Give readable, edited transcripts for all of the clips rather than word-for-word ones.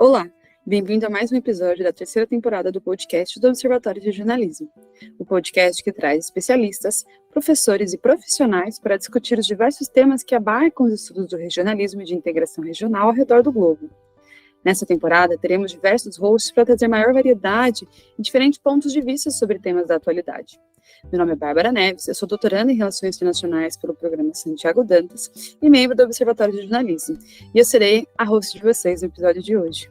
Olá, bem-vindo a mais um episódio da terceira temporada do podcast do Observatório de Jornalismo, o podcast que traz especialistas, professores e profissionais para discutir os diversos temas que abarcam os estudos do regionalismo e de integração regional ao redor do globo. Nessa temporada, teremos diversos hosts para trazer maior variedade e diferentes pontos de vista sobre temas da atualidade. Meu nome é Bárbara Neves, eu sou doutoranda em Relações Internacionais pelo programa Santiago Dantas e membro do Observatório de Jornalismo, e eu serei a host de vocês no episódio de hoje.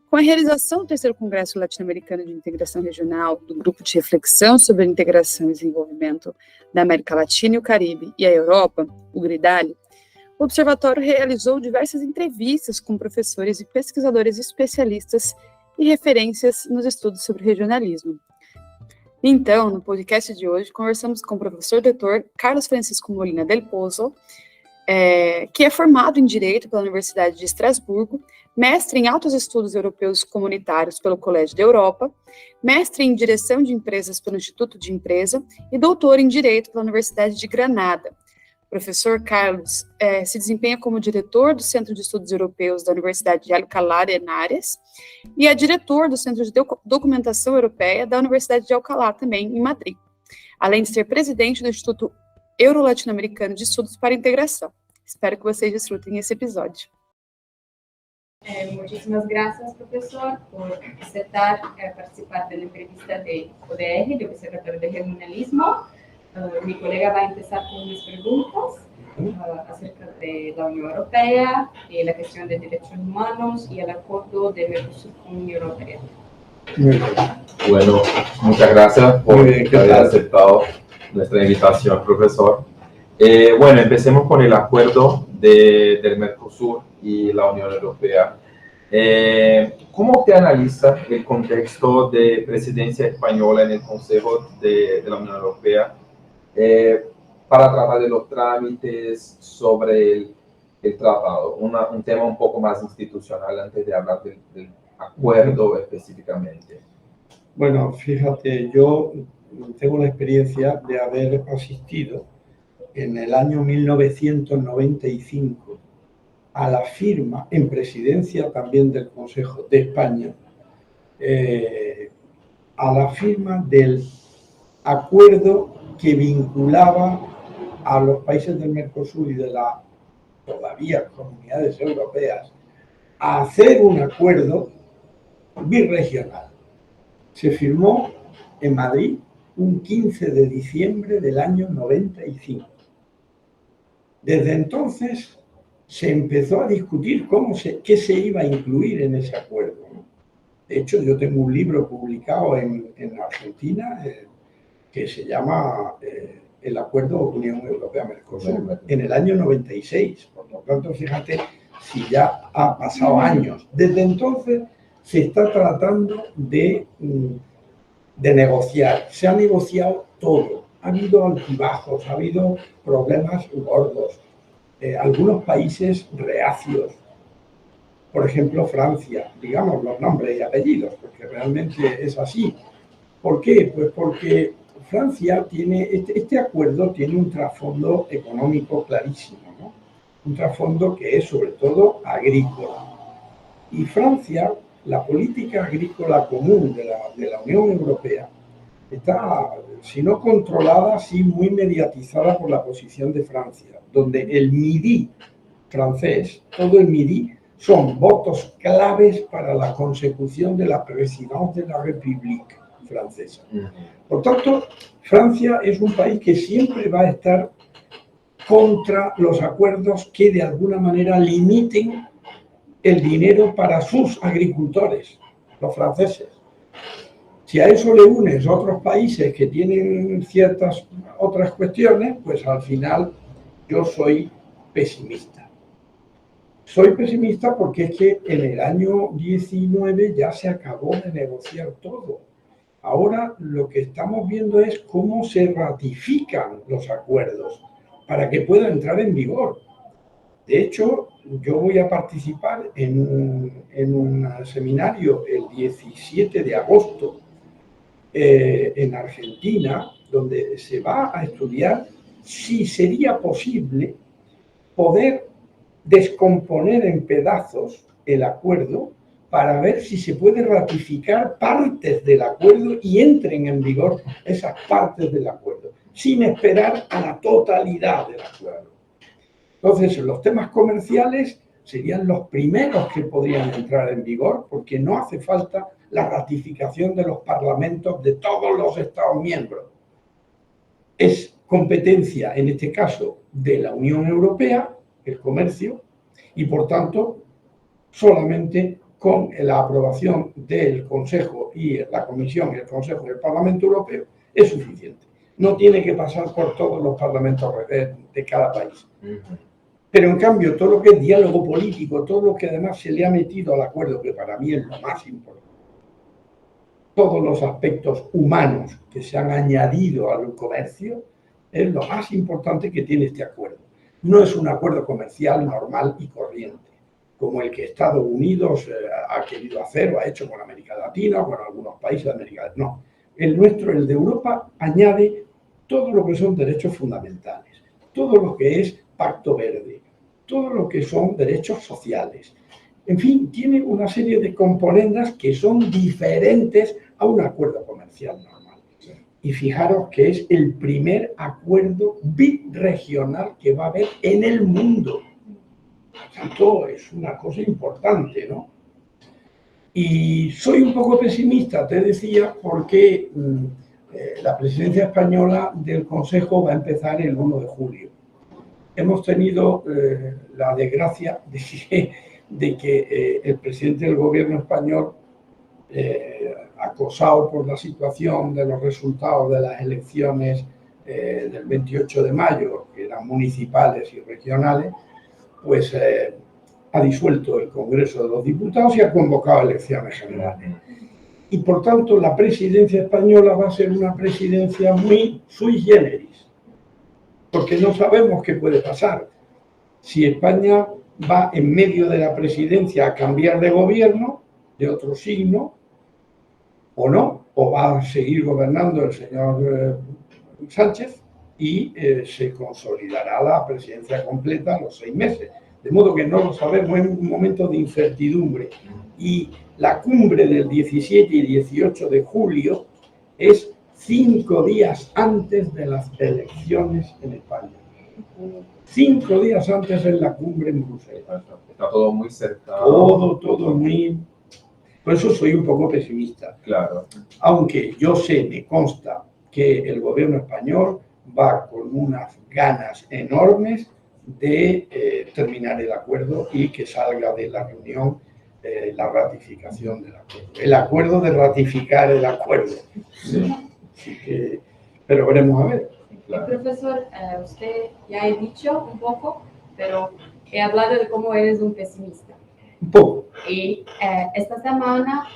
Com a realização do terceiro Congresso Latino-Americano de Integração Regional, do Grupo de Reflexão sobre a Integração e Desenvolvimento da América Latina e o Caribe e a Europa, o GRIDALI, o Observatório realizou diversas entrevistas com professores e pesquisadores especialistas e referências nos estudos sobre regionalismo. Então, no podcast de hoje, conversamos com o professor doutor Carlos Francisco Molina del Pozo, que é formado em Direito pela Universidade de Estrasburgo, mestre em Altos Estudos Europeus Comunitários pelo Colégio da Europa, mestre em Direção de Empresas pelo Instituto de Empresa e doutor em Direito pela Universidade de Granada. O professor Carlos se desempenha como diretor do Centro de Estudos Europeus da Universidade de Alcalá de Henares e é diretor do Centro de Documentação Europeia da Universidade de Alcalá, também em Madrid, além de ser presidente do Instituto Euro-Latino-Americano de Estudos para a Integração. Espero que vocês desfrutem esse episódio. Muchísimas gracias, profesor, por aceptar participar de la entrevista de ODR, de Observatorio de Regionalismo. Mi colega va a empezar con unas preguntas acerca de la Unión Europea, la gestión de derechos humanos y el acuerdo de Mercosur con la Unión Europea. Bueno, muchas gracias por haber aceptado nuestra invitación, profesor. Bueno, empecemos con el acuerdo del Mercosur y la Unión Europea. ¿Cómo usted analiza el contexto de presidencia española en el Consejo de la Unión Europea para tratar de los trámites sobre el tratado? Un tema un poco más institucional antes de hablar del acuerdo específicamente. Bueno, fíjate, yo tengo la experiencia de haber asistido en el año 1995 a la firma, en presidencia también del Consejo de España, a la firma del acuerdo que vinculaba a los países del Mercosur y de las todavía comunidades europeas a hacer un acuerdo birregional. Se firmó en Madrid un 15 de diciembre del año 95. Desde entonces se empezó a discutir qué se iba a incluir en ese acuerdo. De hecho, yo tengo un libro publicado en Argentina que se llama El Acuerdo Unión Europea-Mercosur en el año 96. Por lo tanto, fíjate si ya ha pasado años. Desde entonces se está tratando de negociar. Se ha negociado todo. Ha habido altibajos, ha habido problemas gordos. Algunos países reacios. Por ejemplo, Francia. Digamos los nombres y apellidos, porque realmente es así. ¿Por qué? Pues porque Francia tiene, este acuerdo tiene un trasfondo económico clarísimo, ¿no? Un trasfondo que es sobre todo agrícola. Y Francia, la política agrícola común de la Unión Europea, está, si no controlada, sí muy mediatizada por la posición de Francia, donde el Midi francés, todo el Midi, son votos claves para la consecución de la presidencia de la República francesa. Por tanto, Francia es un país que siempre va a estar contra los acuerdos que de alguna manera limiten el dinero para sus agricultores, los franceses. Si a eso le unes otros países que tienen ciertas otras cuestiones, pues al final yo soy pesimista. Soy pesimista porque es que en el año 19 ya se acabó de negociar todo. Ahora lo que estamos viendo es cómo se ratifican los acuerdos para que puedan entrar en vigor. De hecho, yo voy a participar en un seminario el 17 de agosto en Argentina, donde se va a estudiar si sería posible poder descomponer en pedazos el acuerdo para ver si se puede ratificar partes del acuerdo y entren en vigor esas partes del acuerdo, sin esperar a la totalidad del acuerdo. Entonces, los temas comerciales serían los primeros que podrían entrar en vigor, porque no hace falta la ratificación de los parlamentos de todos los Estados miembros. Es competencia, en este caso, de la Unión Europea, el comercio, y por tanto, solamente con la aprobación del Consejo y la Comisión y el Consejo del Parlamento Europeo es suficiente. No tiene que pasar por todos los parlamentos de cada país. Pero en cambio, todo lo que es diálogo político, todo lo que además se le ha metido al acuerdo, que para mí es lo más importante, todos los aspectos humanos que se han añadido al comercio, es lo más importante que tiene este acuerdo. No es un acuerdo comercial normal y corriente, como el que Estados Unidos ha querido hacer o ha hecho con América Latina o con algunos países de América Latina. No, el nuestro, el de Europa, añade todo lo que son derechos fundamentales, todo lo que es Pacto Verde, todo lo que son derechos sociales. En fin, tiene una serie de componentes que son diferentes a un acuerdo comercial normal. Y fijaros que es el primer acuerdo birregional que va a haber en el mundo. Por tanto, es una cosa importante, ¿no? Y soy un poco pesimista, te decía, porque la presidencia española del Consejo va a empezar el 1 de julio. Hemos tenido la desgracia de que el presidente del gobierno español, acosado por la situación de los resultados de las elecciones del 28 de mayo, que eran municipales y regionales, pues ha disuelto el Congreso de los Diputados y ha convocado elecciones generales. Y por tanto la presidencia española va a ser una presidencia muy sui generis, porque no sabemos qué puede pasar. Si España va en medio de la presidencia a cambiar de gobierno, de otro signo, o no, o va a seguir gobernando el señor Sánchez y se consolidará la presidencia completa a los 6 meses. De modo que no lo sabemos, es un momento de incertidumbre. Y la cumbre del 17 y 18 de julio es 5 días antes de las elecciones en España. 5 días antes es la cumbre en Bruselas. Está todo muy cerca. Todo muy... Por eso soy un poco pesimista. Claro. Aunque yo sé, me consta, que el gobierno español va con unas ganas enormes de terminar el acuerdo y que salga de la reunión la ratificación del acuerdo. El acuerdo de ratificar el acuerdo. Sí. Así que, pero veremos a ver. Claro. Profesor, usted ya ha dicho un poco, pero he hablado de cómo eres un pesimista. Un poco. Y esta semana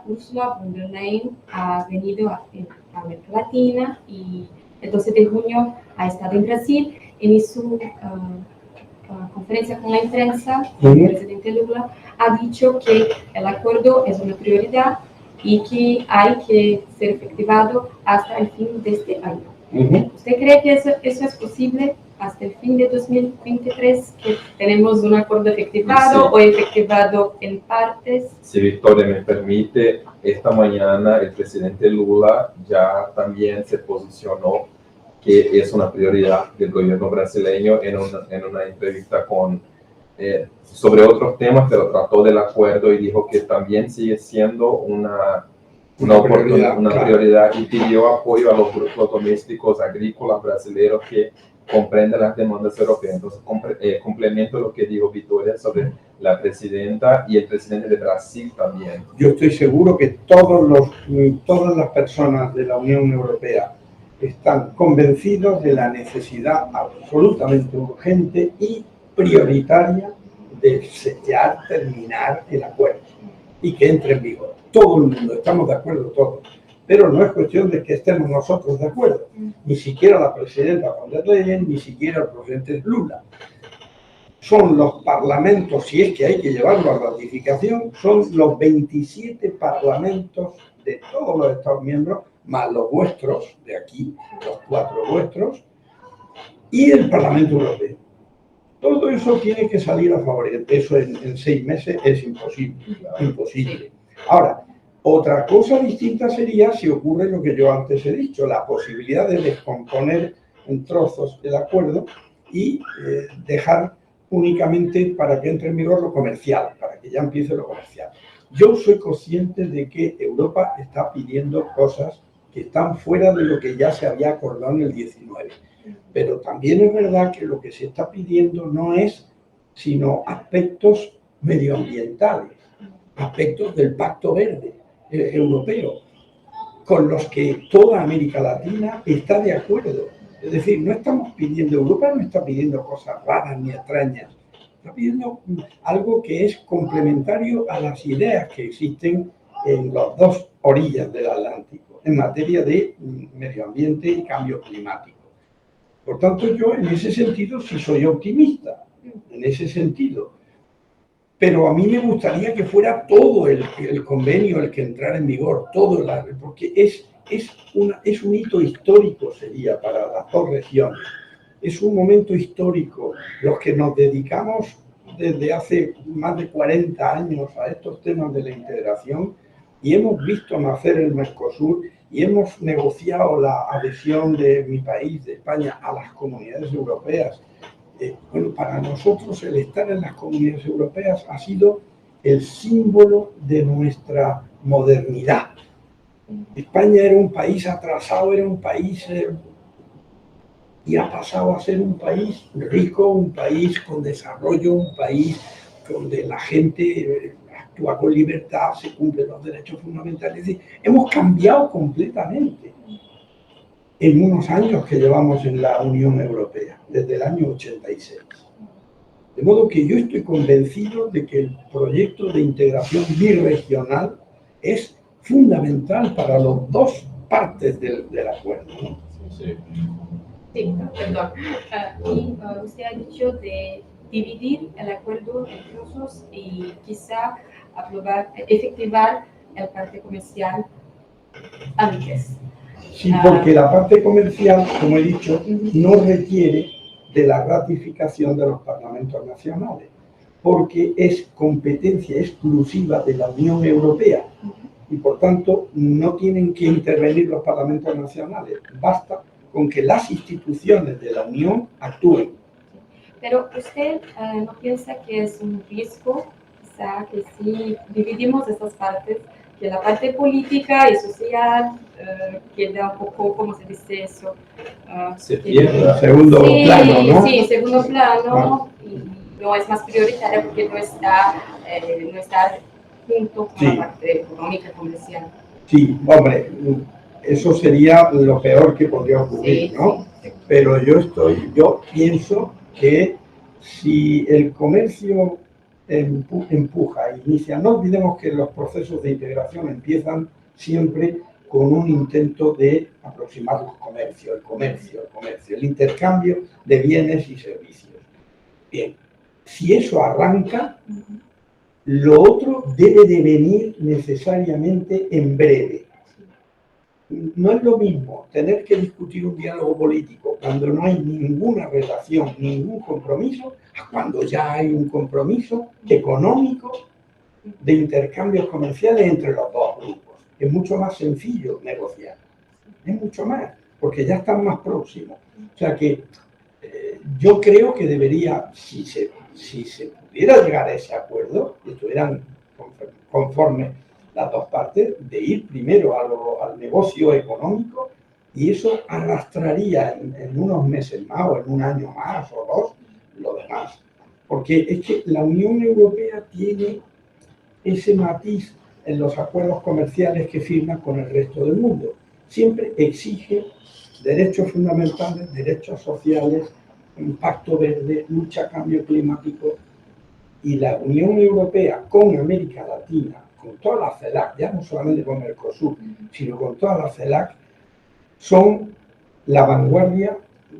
Ursula von der Leyen ha venido a América Latina y el 12 de junio ha estado en Brasil. En su conferencia con la prensa, el presidente Lula ha dicho que el acuerdo es una prioridad y que hay que ser efectivado hasta el fin de este año. ¿Usted cree que eso es posible hasta el fin de 2023, que tenemos un acuerdo efectivado o efectivado en partes? Si Victoria me permite, esta mañana el presidente Lula ya también se posicionó que es una prioridad del gobierno brasileño en una entrevista sobre otros temas, pero trató del acuerdo y dijo que también sigue siendo una prioridad y pidió apoyo a los grupos domésticos agrícolas brasileños que comprenden las demandas europeas. Entonces, complemento lo que dijo Victoria sobre la presidenta y el presidente de Brasil también. Yo estoy seguro que todas las personas de la Unión Europea están convencidos de la necesidad absolutamente urgente y prioritaria de sellar, terminar el acuerdo y que entre en vigor. Todo el mundo, estamos de acuerdo todos, pero no es cuestión de que estemos nosotros de acuerdo, ni siquiera la presidenta von der Leyen, ni siquiera el presidente Lula. Son los parlamentos, si es que hay que llevarlo a ratificación, son los 27 parlamentos de todos los Estados miembros, más los vuestros, de aquí, los 4 vuestros, y el Parlamento Europeo. Todo eso tiene que salir a favor. Eso en 6 meses es imposible. Imposible. Ahora, otra cosa distinta sería si ocurre lo que yo antes he dicho, la posibilidad de descomponer en trozos el acuerdo y dejar únicamente para que entre en vigor lo comercial, para que ya empiece lo comercial. Yo soy consciente de que Europa está pidiendo cosas que están fuera de lo que ya se había acordado en el 19. Pero también es verdad que lo que se está pidiendo no es sino aspectos medioambientales, aspectos del Pacto Verde Europeo, con los que toda América Latina está de acuerdo. Es decir, no estamos pidiendo, Europa no está pidiendo cosas raras ni extrañas, está pidiendo algo que es complementario a las ideas que existen en las dos orillas del Atlántico, en materia de medio ambiente y cambio climático. Por tanto, yo en ese sentido sí soy optimista, en ese sentido. Pero a mí me gustaría que fuera todo el convenio el que entrara en vigor, todo, porque es un hito histórico, sería para las dos regiones. Es un momento histórico. Los que nos dedicamos desde hace más de 40 años a estos temas de la integración y hemos visto nacer el Mercosur y hemos negociado la adhesión de mi país, de España, a las comunidades europeas. Bueno, para nosotros el estar en las comunidades europeas ha sido el símbolo de nuestra modernidad. España era un país atrasado, era un país y ha pasado a ser un país rico, un país con desarrollo, un país donde la gente actúa con libertad, se cumplen los derechos fundamentales. Es decir, hemos cambiado completamente en unos años que llevamos en la Unión Europea, desde el año 86. De modo que yo estoy convencido de que el proyecto de integración birregional es fundamental para las dos partes del acuerdo, ¿no? Sí. Sí, perdón. Y usted ha dicho de dividir el acuerdo en trozos y quizá efectivar el parte comercial antes. Sí, porque la parte comercial, como he dicho, no requiere de la ratificación de los parlamentos nacionales, porque es competencia exclusiva de la Unión Europea y, por tanto, no tienen que intervenir los parlamentos nacionales. Basta con que las instituciones de la Unión actúen. Pero usted no piensa que es un riesgo, quizá, que si dividimos estas partes, que la parte política y social queda un poco, ¿cómo se dice eso? Se pierde. Segundo plano, ¿no? Sí, segundo plano, y no es más prioritaria porque no está junto con la parte económica, comercial. Sí, hombre, eso sería lo peor que podría ocurrir, ¿no? Sí. Pero yo pienso que si el comercio empuja, inicia, no olvidemos que los procesos de integración empiezan siempre con un intento de aproximar el comercio, el intercambio de bienes y servicios. Bien, si eso arranca, lo otro debe de venir necesariamente en breve. No es lo mismo tener que discutir un diálogo político cuando no hay ninguna relación, ningún compromiso, a cuando ya hay un compromiso económico de intercambios comerciales entre los dos grupos. Es mucho más sencillo negociar, es mucho más, porque ya están más próximos. O sea que yo creo que debería, si se pudiera llegar a ese acuerdo, y estuvieran conformes las dos partes, de ir primero al negocio económico, y eso arrastraría en unos meses más o en un año más o dos lo demás. Porque es que la Unión Europea tiene ese matiz en los acuerdos comerciales que firma con el resto del mundo. Siempre exige derechos fundamentales, derechos sociales, impacto verde, lucha cambio climático. Y la Unión Europea con América Latina, con todas las CELAC, ya no solamente con Mercosur, sino con todas las CELAC, son la vanguardia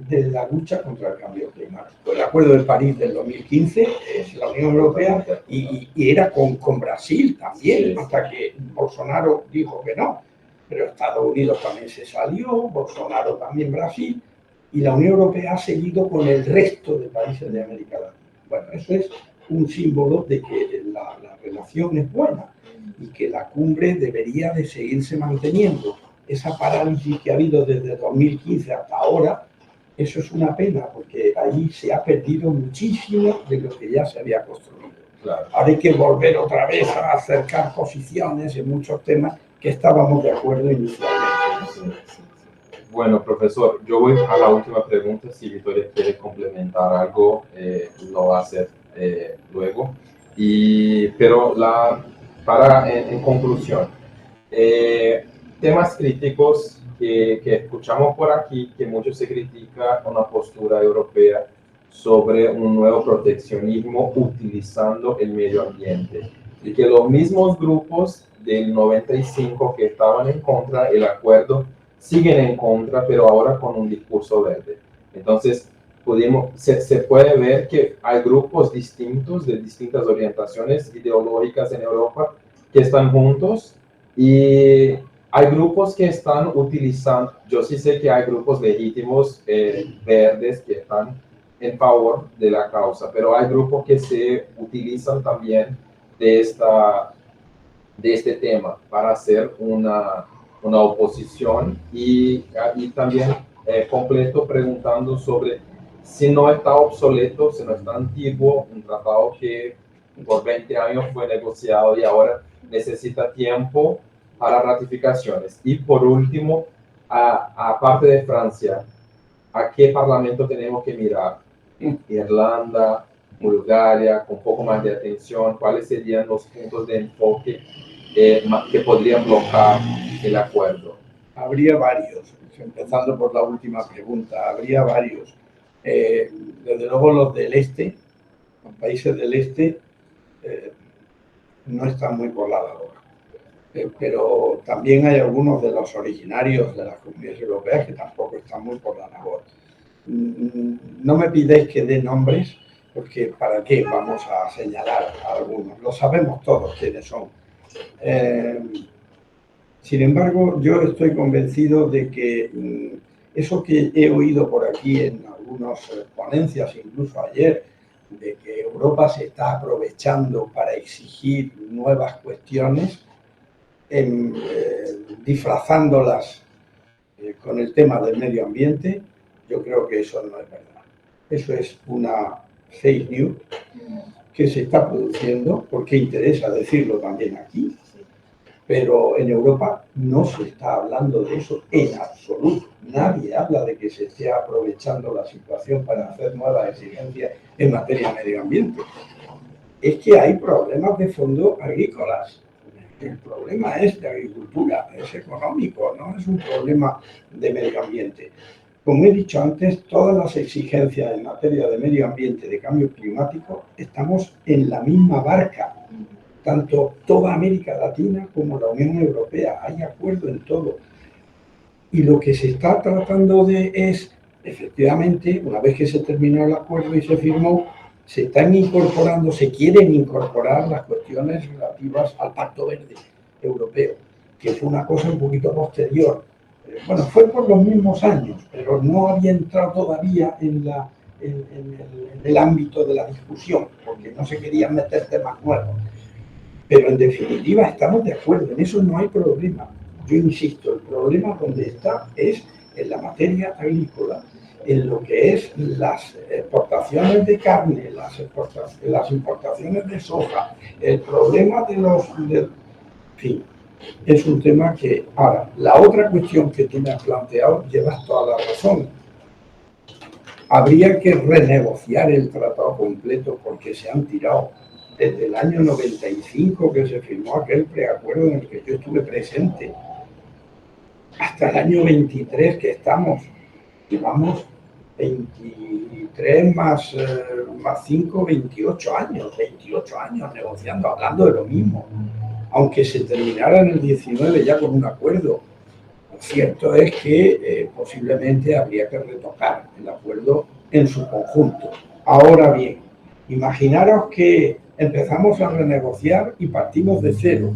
de la lucha contra el cambio climático. El Acuerdo de París del 2015 es la Unión Europea y era con Brasil también, hasta que Bolsonaro dijo que no. Pero Estados Unidos también se salió, Bolsonaro también Brasil. y la Unión Europea ha seguido con el resto de países de América Latina. Bueno, eso es un símbolo de que la relación es buena y que la cumbre debería de seguirse manteniendo. Esa parálisis que ha habido desde 2015 hasta ahora, eso es una pena, porque ahí se ha perdido muchísimo de lo que ya se había construido. Claro. Ahora hay que volver otra vez a acercar posiciones en muchos temas que estábamos de acuerdo inicialmente. Bueno, profesor, yo voy a la última pregunta. Si Victoria quiere complementar algo, lo va a hacer luego. Pero en conclusión, temas críticos que escuchamos por aquí, que mucho se critica una postura europea sobre un nuevo proteccionismo utilizando el medio ambiente, y que los mismos grupos del 95 que estaban en contra del acuerdo siguen en contra, pero ahora con un discurso verde. Entonces, se puede ver que hay grupos distintos de distintas orientaciones ideológicas en Europa que están juntos, y hay grupos que están utilizando, yo sí sé que hay grupos legítimos verdes que están en favor de la causa, pero hay grupos que se utilizan también de este tema para hacer una oposición, y también completo preguntando sobre si no está obsoleto, si no está antiguo, un tratado que por 20 años fue negociado y ahora necesita tiempo para ratificaciones. Y por último, aparte de Francia, ¿a qué parlamento tenemos que mirar? Irlanda, Bulgaria, con un poco más de atención. ¿Cuáles serían los puntos de enfoque que podrían bloquear el acuerdo? Habría varios, empezando por la última pregunta, habría varios. Desde luego los del este, los países del este, no están muy por la labor. Pero también hay algunos de los originarios de las comunidades europeas que tampoco están muy por la labor. No me pidáis que dé nombres, porque ¿para qué vamos a señalar a algunos? Lo sabemos todos quiénes son. Sin embargo, yo estoy convencido de que eso que he oído por aquí en algunas ponencias, incluso ayer, de que Europa se está aprovechando para exigir nuevas cuestiones, disfrazándolas con el tema del medio ambiente, yo creo que eso no es verdad. Eso es una fake news que se está produciendo, porque interesa decirlo también aquí, pero en Europa no se está hablando de eso en absoluto. Nadie habla de que se esté aprovechando la situación para hacer nuevas exigencias en materia de medio ambiente. Es que hay problemas de fondo agrícolas. El problema es de agricultura, es económico, no es un problema de medio ambiente. Como he dicho antes, todas las exigencias en materia de medio ambiente, de cambio climático, estamos en la misma barca. Tanto toda América Latina como la Unión Europea, hay acuerdo en todo. Y lo que se está tratando es, efectivamente, una vez que se terminó el acuerdo y se firmó, se están incorporando, se quieren incorporar las cuestiones relativas al Pacto Verde Europeo, que fue una cosa un poquito posterior. Bueno, fue por los mismos años, pero no había entrado todavía en el ámbito de la discusión, porque no se querían meter temas nuevos. Pero en definitiva estamos de acuerdo, en eso no hay problema. Yo insisto, el problema donde está es en la materia agrícola, en lo que es las exportaciones de carne, las importaciones de soja, el problema en fin, es un tema que... Ahora, la otra cuestión que tú me has planteado, llevas toda la razón. Habría que renegociar el tratado completo porque se han tirado desde el año 95 que se firmó aquel preacuerdo en el que yo estuve presente, hasta el año 23 que estamos, llevamos 23 más 5, 28 años negociando, hablando de lo mismo, aunque se terminara en el 19 ya con un acuerdo. Lo cierto es que posiblemente habría que retocar el acuerdo en su conjunto. Ahora bien, imaginaros que empezamos a renegociar y partimos de cero.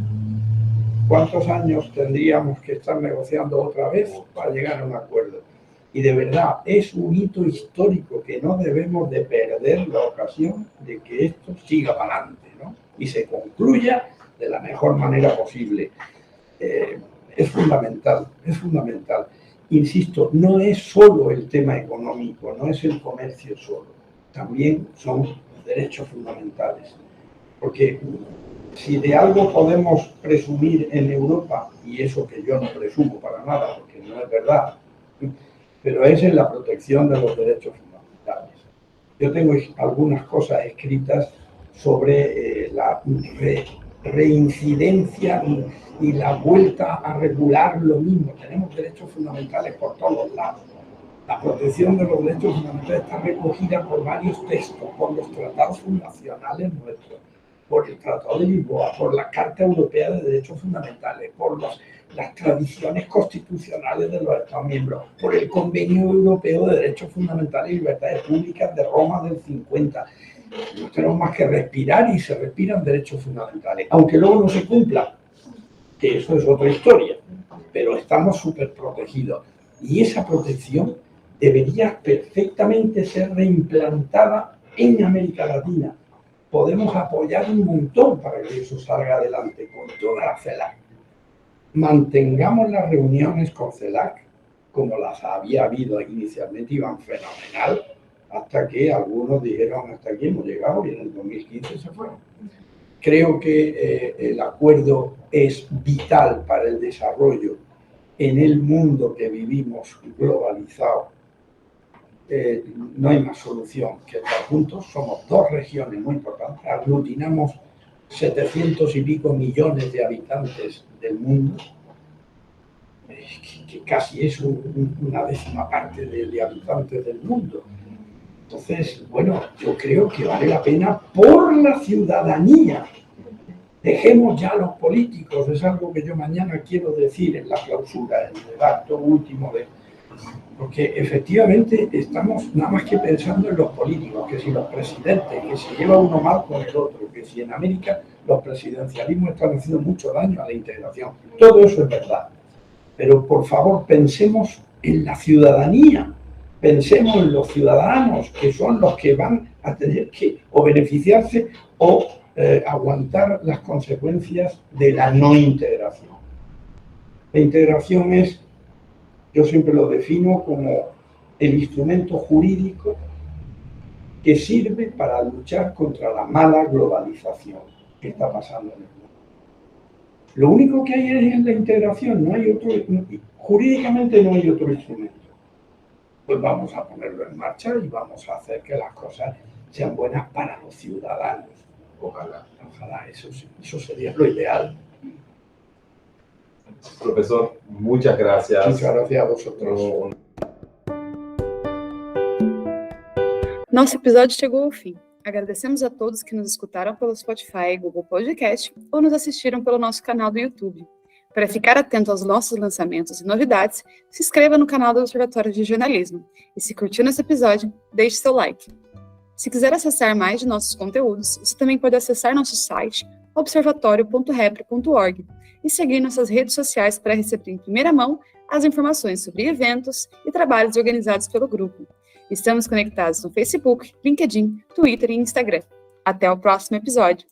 ¿Cuántos años tendríamos que estar negociando otra vez para llegar a un acuerdo? Y de verdad, es un hito histórico que no debemos de perder la ocasión de que esto siga para adelante, ¿no? Y se concluya de la mejor manera posible. Es fundamental, es fundamental. Insisto, no es solo el tema económico, no es el comercio solo, también son los derechos fundamentales. Porque si de algo podemos presumir en Europa, y eso que yo no presumo para nada, porque no es verdad, pero es en la protección de los derechos fundamentales. Yo tengo algunas cosas escritas sobre la reincidencia y la vuelta a regular lo mismo. Tenemos derechos fundamentales por todos lados. La protección de los derechos fundamentales está recogida por varios textos, por los tratados fundacionales nuestros, por el Tratado de Lisboa, por la Carta Europea de Derechos Fundamentales, por las tradiciones constitucionales de los Estados miembros, por el Convenio Europeo de Derechos Fundamentales y Libertades Públicas de Roma del 50. No tenemos más que respirar y se respiran derechos fundamentales, aunque luego no se cumplan, que eso es otra historia, pero estamos súper protegidos. Y esa protección debería perfectamente ser reimplantada en América Latina. Podemos apoyar un montón para que eso salga adelante con toda la CELAC. Mantengamos las reuniones con CELAC, como las había habido inicialmente, iban fenomenal, hasta que algunos dijeron hasta aquí hemos llegado y en el 2015 se fueron. Creo que el acuerdo es vital para el desarrollo en el mundo que vivimos globalizado. No hay más solución que estar juntos. Somos dos regiones muy importantes, aglutinamos 700 y pico millones de habitantes del mundo, que casi es una décima parte de habitantes del mundo. Entonces, bueno, yo creo que vale la pena por la ciudadanía. Dejemos ya a los políticos, es algo que yo mañana quiero decir en la clausura, en el acto último porque efectivamente estamos nada más que pensando en los políticos, que si los presidentes, que se lleva uno mal con el otro, que si en América los presidencialismos están haciendo mucho daño a la integración. Todo eso es verdad. Pero por favor pensemos en la ciudadanía, pensemos en los ciudadanos, que son los que van a tener que o beneficiarse o aguantar las consecuencias de la no integración. La integración es, yo siempre lo defino como el instrumento jurídico que sirve para luchar contra la mala globalización que está pasando en el mundo. Lo único que hay es en la integración, no hay otro, jurídicamente no hay otro instrumento. Pues vamos a ponerlo en marcha y vamos a hacer que las cosas sean buenas para los ciudadanos. Ojalá. Ojalá, eso sería lo ideal. Profesor, muchas gracias. Muchas gracias a vosotros. Nosso episódio chegou ao fim. Agradecemos a todos que nos escutaram pelo Spotify e Google Podcast ou nos assistiram pelo nosso canal do YouTube. Para ficar atento aos nossos lançamentos e novidades, se inscreva no canal do Observatório de Jornalismo. E se curtiu nesse episódio, deixe seu like. Se quiser acessar mais de nossos conteúdos, você também pode acessar nosso site observatorio.repre.org e seguir nossas redes sociais para receber em primeira mão as informações sobre eventos e trabalhos organizados pelo grupo. Estamos conectados no Facebook, LinkedIn, Twitter e Instagram. Até o próximo episódio.